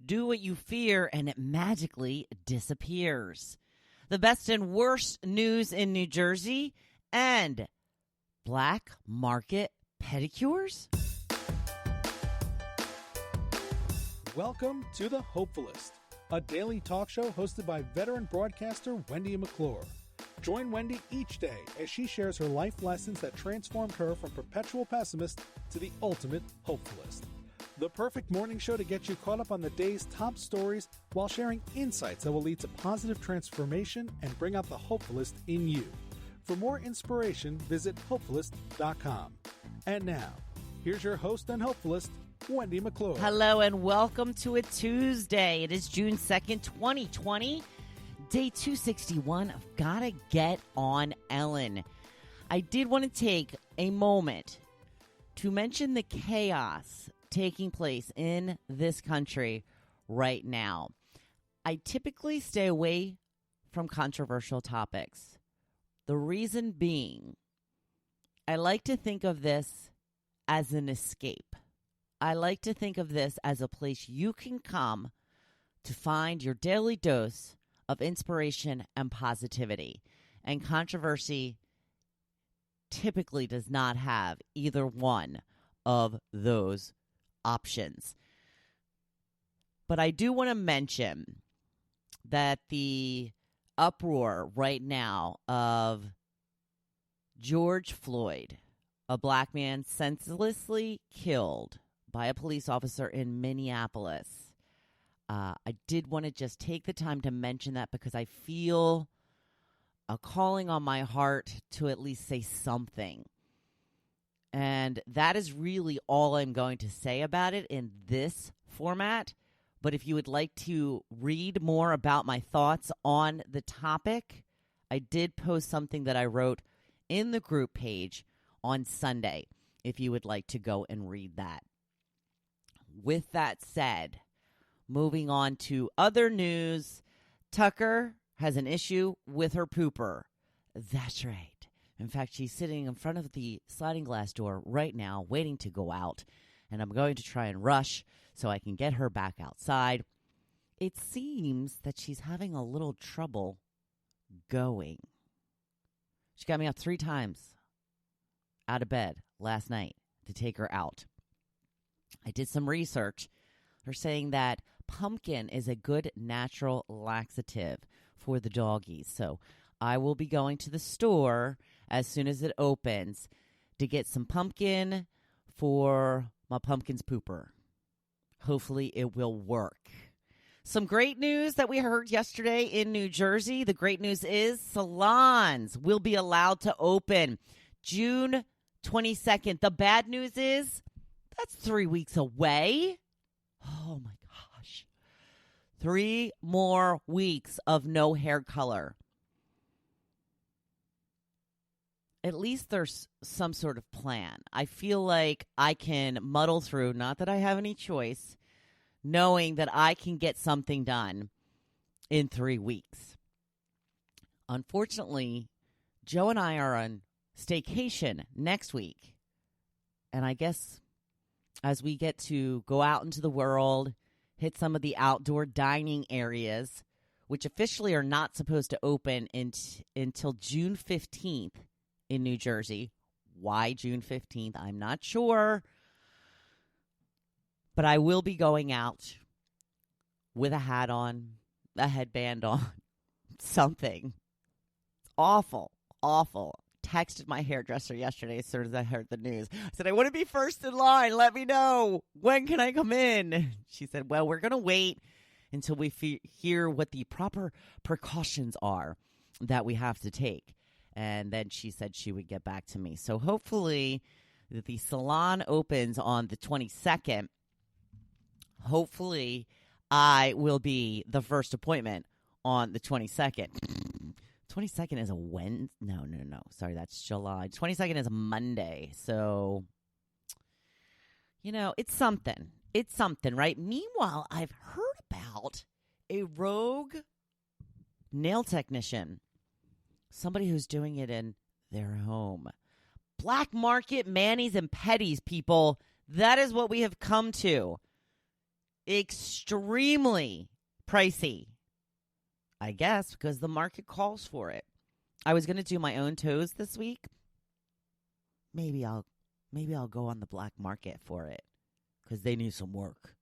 Do what you fear, and it magically disappears. The best and worst news in New Jersey, and black market pedicures? Welcome to the Hopefulist, a daily talk show hosted by veteran broadcaster Wendy McClure. Join Wendy each day as she shares her life lessons that transformed her from perpetual pessimist to the ultimate hopefulist. The perfect morning show to get you caught up on the day's top stories while sharing insights that will lead to positive transformation and bring out the hopefulist in you. For more inspiration, visit Hopefulist.com. And now, here's your host and hopefulist, Wendy McClure. Hello and welcome to a Tuesday. It is June 2nd, 2020, day 261 of Gotta Get on Ellen. I did want to take a moment to mention the chaos taking place in this country right now. I typically stay away from controversial topics. The reason being, I like to think of this as an escape. I like to think of this as a place you can come to find your daily dose of inspiration and positivity. And controversy typically does not have either one of those options. But I do want to mention that the uproar right now of George Floyd, a black man senselessly killed by a police officer in Minneapolis, I did want to just take the time to mention that because I feel a calling on my heart to at least say something. And that is really all I'm going to say about it in this format. But if you would like to read more about my thoughts on the topic, I did post something that I wrote in the group page on Sunday, if you would like to go and read that. With that said, moving on to other news, Tucker has an issue with her pooper. That's right. In fact, she's sitting in front of the sliding glass door right now, waiting to go out. And I'm going to try and rush so I can get her back outside. It seems that she's having a little trouble going. She got me up 3 times out of bed last night to take her out. I did some research. They're saying that pumpkin is a good natural laxative for the doggies. So I will be going to the store as soon as it opens to get some pumpkin for my pumpkin's pooper. Hopefully it will work. Some great news that we heard yesterday in New Jersey. The great news is salons will be allowed to open June 22nd. The bad news is that's 3 weeks away. Oh my gosh. 3 more weeks of no hair color. At least there's some sort of plan. I feel like I can muddle through, not that I have any choice, knowing that I can get something done in 3 weeks. Unfortunately, Joe and I are on staycation next week. And I guess as we get to go out into the world, hit some of the outdoor dining areas, which officially are not supposed to open until June 15th. In New Jersey. Why June 15th? I'm not sure. But I will be going out with a hat on, a headband on, something. Awful, awful. Texted my hairdresser yesterday as soon as I heard the news. I said, I want to be first in line. Let me know. When can I come in? She said, well, we're going to wait until we hear what the proper precautions are that we have to take. And then she said she would get back to me. So hopefully the salon opens on the 22nd. Hopefully I will be the first appointment on the 22nd. 22nd is a Wednesday. No. Sorry, that's July. 22nd is a Monday. So, it's something. It's something, right? Meanwhile, I've heard about a rogue nail technician. Somebody who's doing it in their home. Black market manis and petties, people. That is what we have come to. extremely pricey, I guess, because the market calls for it. I was going to do my own toes this week. Maybe I'll go on the black market for it because they need some work.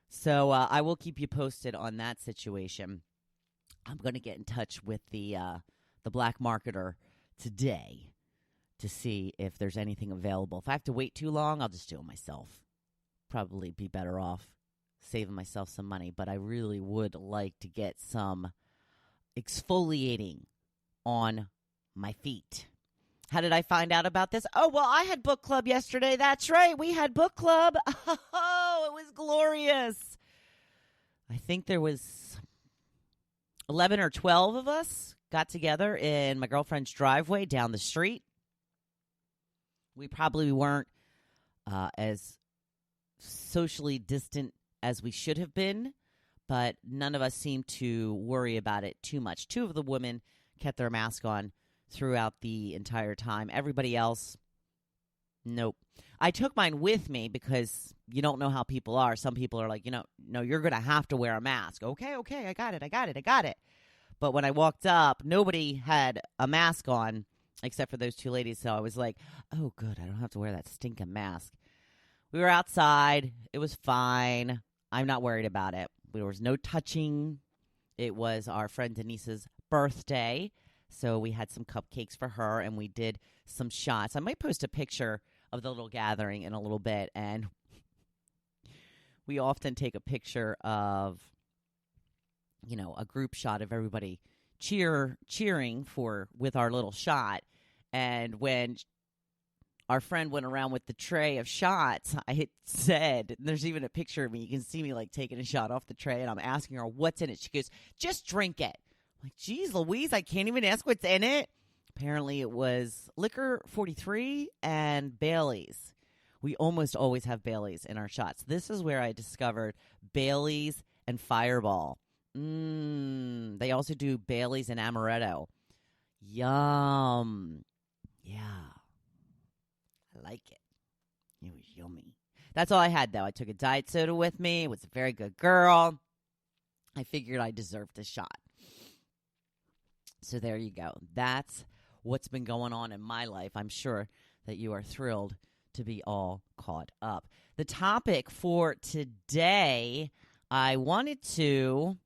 So I will keep you posted on that situation. I'm going to get in touch with the black marketer today to see if there's anything available. If I have to wait too long, I'll just do it myself. Probably be better off saving myself some money, but I really would like to get some exfoliating on my feet. How did I find out about this? Oh, well, I had book club yesterday. That's right. We had book club. Oh, it was glorious. I think there was 11 or 12 of us got together in my girlfriend's driveway down the street. We probably weren't as socially distant as we should have been, but none of us seemed to worry about it too much. 2 of the women kept their mask on throughout the entire time. Everybody else, nope. I took mine with me because you don't know how people are. Some people are like, no, you're going to have to wear a mask. Okay, I got it. But when I walked up, nobody had a mask on except for those 2 ladies. So I was like, oh, good, I don't have to wear that stinking mask. We were outside. It was fine. I'm not worried about it. There was no touching. It was our friend Denise's birthday. So we had some cupcakes for her, and we did some shots. I might post a picture of the little gathering in a little bit, and we often take a picture of, a group shot of everybody cheering with our little shot. And when our friend went around with the tray of shots, I had said, there's even a picture of me. You can see me taking a shot off the tray, and I'm asking her what's in it. She goes, just drink it. I'm like, geez, Louise, I can't even ask what's in it. Apparently it was liquor 43 and Bailey's. We almost always have Bailey's in our shots. This is where I discovered Bailey's and Fireball. They also do Bailey's and Amaretto. Yum. Yeah. I like it. It was yummy. That's all I had, though. I took a diet soda with me. Was a very good girl. I figured I deserved a shot. So there you go. That's what's been going on in my life. I'm sure that you are thrilled to be all caught up. The topic for today, I wanted to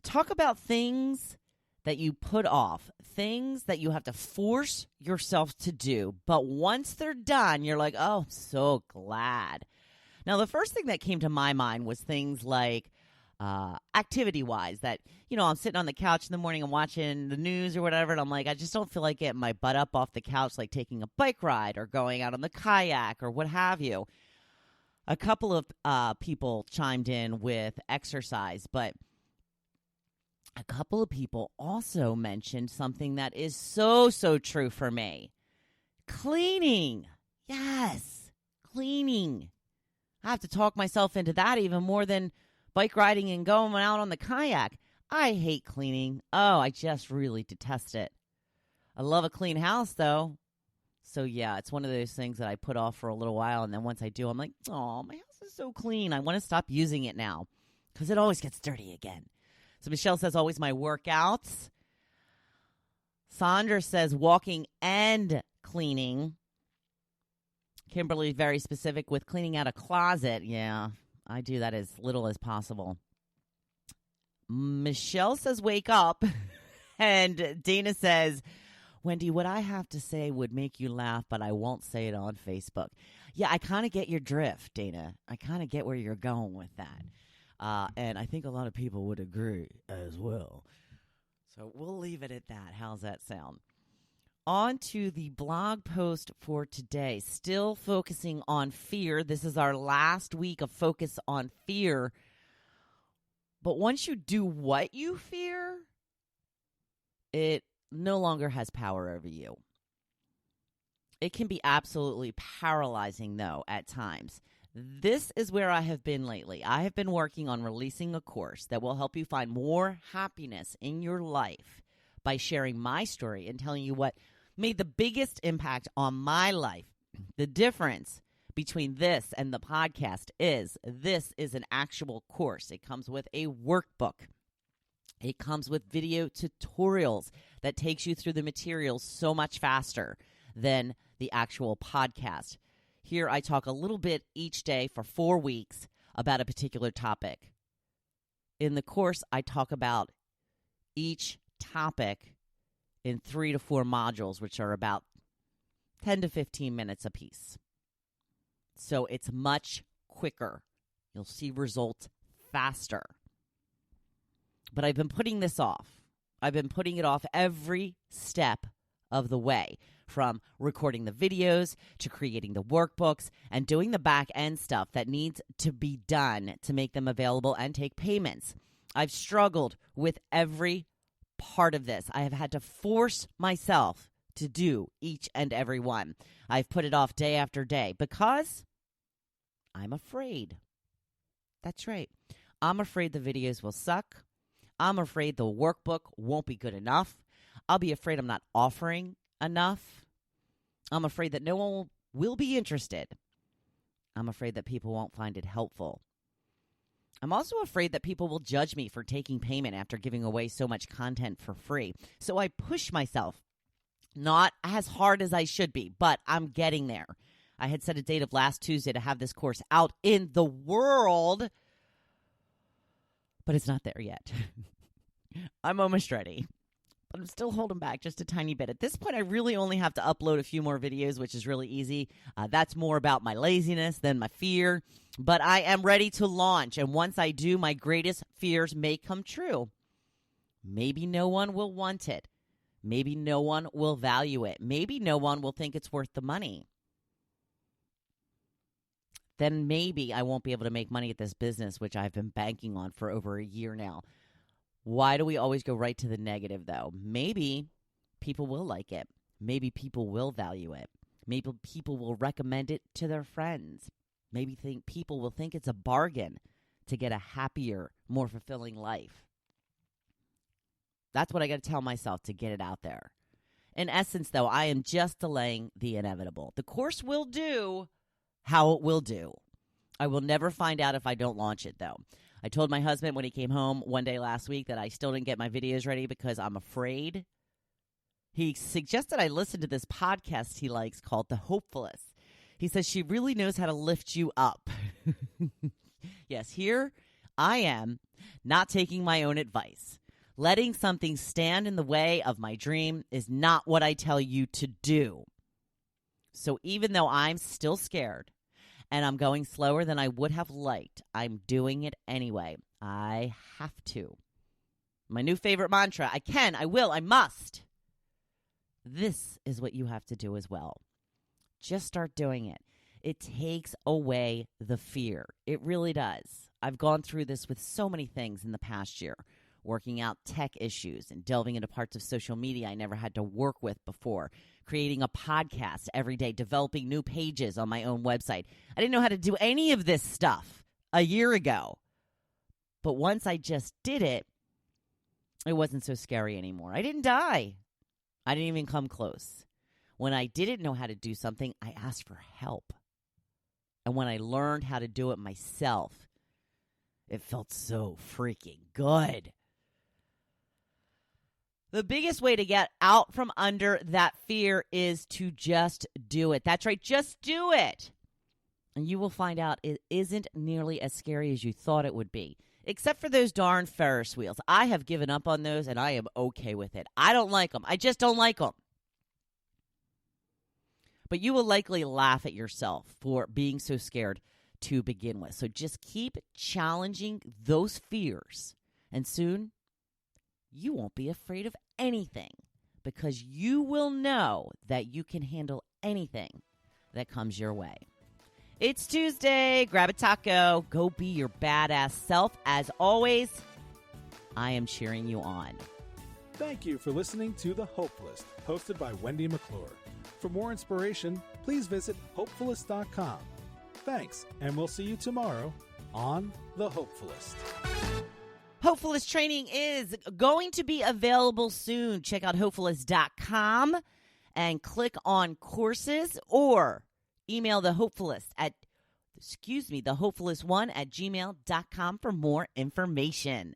talk about things that you put off, things that you have to force yourself to do. But once they're done, you're like, oh, I'm so glad. Now, the first thing that came to my mind was things like activity-wise that, I'm sitting on the couch in the morning and watching the news or whatever, and I'm like, I just don't feel like getting my butt up off the couch, like taking a bike ride or going out on the kayak or what have you. A couple of people chimed in with exercise, but a couple of people also mentioned something that is so, so true for me. Cleaning. Yes, cleaning. I have to talk myself into that even more than bike riding and going out on the kayak. I hate cleaning. Oh, I just really detest it. I love a clean house, though. So, yeah, it's one of those things that I put off for a little while, and then once I do, I'm like, oh, my house is so clean. I want to stop using it now because it always gets dirty again. So Michelle says, always my workouts. Sandra says, walking and cleaning. Kimberly, very specific with cleaning out a closet. Yeah, I do that as little as possible. Michelle says, wake up. And Dana says, Wendy, what I have to say would make you laugh, but I won't say it on Facebook. Yeah, I kind of get your drift, Dana. I kind of get where you're going with that. And I think a lot of people would agree as well. So we'll leave it at that. How's that sound? On to the blog post for today. Still focusing on fear. This is our last week of focus on fear. But once you do what you fear, it no longer has power over you. It can be absolutely paralyzing, though, at times. This is where I have been lately. I have been working on releasing a course that will help you find more happiness in your life by sharing my story and telling you what made the biggest impact on my life The difference between this and the podcast is this is an actual course. It comes with a workbook. It comes with video tutorials that takes you through the materials so much faster than the actual podcast. Here I talk a little bit each day for 4 weeks about a particular topic. In the course, I talk about each topic in 3 to 4 modules, which are about 10 to 15 minutes apiece. So it's much quicker. You'll see results faster. But I've been putting this off. I've been putting it off every step of the way, from recording the videos to creating the workbooks and doing the back end stuff that needs to be done to make them available and take payments. I've struggled with every part of this. I have had to force myself to do each and every one. I've put it off day after day because I'm afraid. That's right. I'm afraid the videos will suck. I'm afraid the workbook won't be good enough. I'll be afraid I'm not offering enough. I'm afraid that no one will be interested. I'm afraid that people won't find it helpful. I'm also afraid that people will judge me for taking payment after giving away so much content for free. So I push myself, not as hard as I should be, but I'm getting there. I had set a date of last Tuesday to have this course out in the world, but it's not there yet. I'm almost ready, but I'm still holding back just a tiny bit. At this point, I really only have to upload a few more videos, which is really easy. That's more about my laziness than my fear, but I am ready to launch. And once I do, my greatest fears may come true. Maybe no one will want it. Maybe no one will value it. Maybe no one will think it's worth the money. Then maybe I won't be able to make money at this business, which I've been banking on for over a year now. Why do we always go right to the negative, though? Maybe people will like it. Maybe people will value it. Maybe people will recommend it to their friends. Maybe people will think it's a bargain to get a happier, more fulfilling life. That's what I got to tell myself to get it out there. In essence, though, I am just delaying the inevitable. The course will do how it will do. I will never find out if I don't launch it, though. I told my husband when he came home one day last week that I still didn't get my videos ready because I'm afraid. He suggested I listen to this podcast he likes called The Hopefulist. He says she really knows how to lift you up. Yes, here I am, not taking my own advice. Letting something stand in the way of my dream is not what I tell you to do. So even though I'm still scared and I'm going slower than I would have liked, I'm doing it anyway. I have to. My new favorite mantra, I can, I will, I must. This is what you have to do as well. Just start doing it. It takes away the fear. It really does. I've gone through this with so many things in the past year. Working out tech issues and delving into parts of social media I never had to work with before, creating a podcast every day, developing new pages on my own website. I didn't know how to do any of this stuff a year ago. But once I just did it, it wasn't so scary anymore. I didn't die. I didn't even come close. When I didn't know how to do something, I asked for help. And when I learned how to do it myself, it felt so freaking good. The biggest way to get out from under that fear is to just do it. That's right, just do it. And you will find out it isn't nearly as scary as you thought it would be. Except for those darn Ferris wheels. I have given up on those, and I am okay with it. I don't like them. I just don't like them. But you will likely laugh at yourself for being so scared to begin with. So just keep challenging those fears, and soon you won't be afraid of anything because you will know that you can handle anything that comes your way. It's Tuesday. Grab a taco. Go be your badass self. As always, I am cheering you on. Thank you for listening to The Hopefulist, hosted by Wendy McClure. For more inspiration, please visit Hopefulist.com. Thanks, and we'll see you tomorrow on The Hopefulist. Hopefulist training is going to be available soon. Check out Hopefulist.com and click on courses, or email the Hopefulist1 at gmail.com for more information.